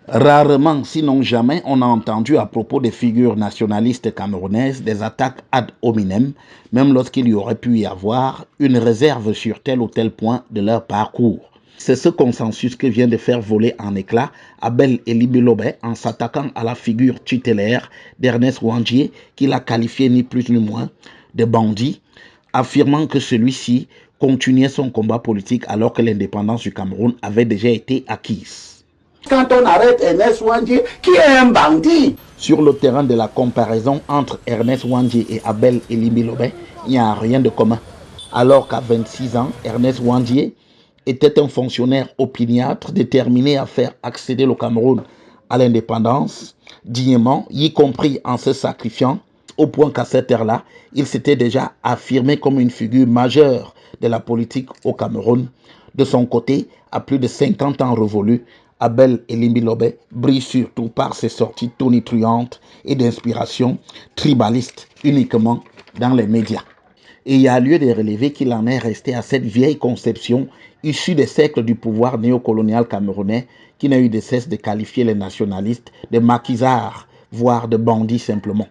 Rarement, sinon jamais, on a entendu à propos des figures nationalistes camerounaises des attaques ad hominem, même lorsqu'il y aurait pu y avoir une réserve sur tel ou tel point de leur parcours. C'est ce consensus que vient de faire voler en éclats Abel Elibilobe en s'attaquant à la figure tutélaire d'Ernest Ouandié, qu'il a qualifié ni plus ni moins de bandit, affirmant que celui-ci continuait son combat politique alors que l'indépendance du Cameroun avait déjà été acquise. Quand on arrête Ernest Ouandié, qui est un bandit. Sur le terrain de la comparaison entre Ernest Ouandié et Abel Elibilobe, il n'y a rien de commun. Alors qu'à 26 ans, Ernest Ouandié était un fonctionnaire opiniâtre déterminé à faire accéder le Cameroun à l'indépendance dignement, y compris en se sacrifiant, au point qu'à cette ère-là, il s'était déjà affirmé comme une figure majeure de la politique au Cameroun. De son côté, à plus de 50 ans révolus, Abel Elibilobe brille surtout par ses sorties tonitruantes et d'inspiration tribaliste uniquement dans les médias. Et il y a lieu de relever qu'il en est resté à cette vieille conception issue des siècles du pouvoir néocolonial camerounais qui n'a eu de cesse de qualifier les nationalistes de maquisards, voire de bandits simplement.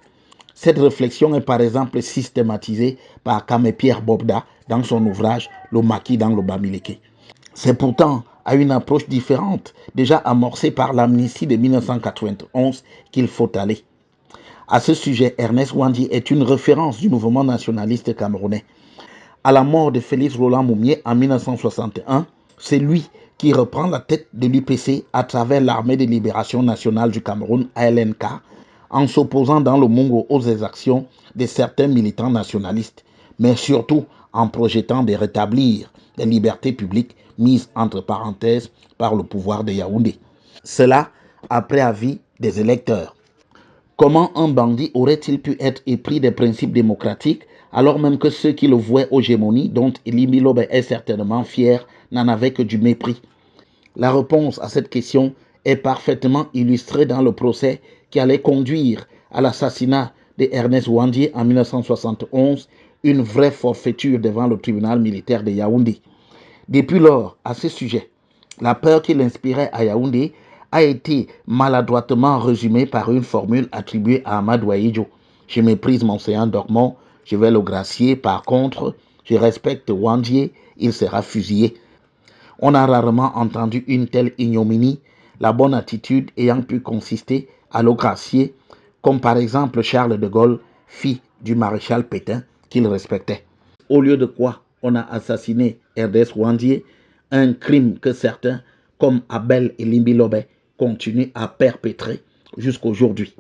Cette réflexion est par exemple systématisée par Kamé Pierre Bobda dans son ouvrage Le maquis dans le Bamileke. C'est pourtant à une approche différente, déjà amorcée par l'amnistie de 1991, qu'il faut aller. À ce sujet, Ernest Ouandié est une référence du mouvement nationaliste camerounais. À la mort de Félix Roland Moumié en 1961, c'est lui qui reprend la tête de l'UPC à travers l'Armée de libération nationale du Cameroun, ALNK, en s'opposant dans le Mongo aux exactions de certains militants nationalistes, mais surtout en projetant de rétablir les libertés publiques mises entre parenthèses par le pouvoir de Yaoundé. Cela après avis des électeurs. Comment un bandit aurait-il pu être épris des principes démocratiques alors même que ceux qui le vouaient aux gémonies, dont Elibilobe est certainement fier, n'en avaient que du mépris? La réponse à cette question est parfaitement illustrée dans le procès qui allait conduire à l'assassinat de Ernest Ouandié en 1971, une vraie forfaiture devant le tribunal militaire de Yaoundé. Depuis lors, à ce sujet, la peur qu'il inspirait à Yaoundé a été maladroitement résumée par une formule attribuée à Amadou Ahidjo. Je méprise mon séant Dormont, je vais le gracier. Par contre, je respecte Ouandié, il sera fusillé. On a rarement entendu une telle ignominie, la bonne attitude ayant pu consister à le gracier, comme par exemple Charles de Gaulle, fils du maréchal Pétain, qu'il respectait. Au lieu de quoi on a assassiné Ernest Ouandié, un crime que certains, comme Abel Elibilobe, continuent à perpétrer jusqu'aujourd'hui.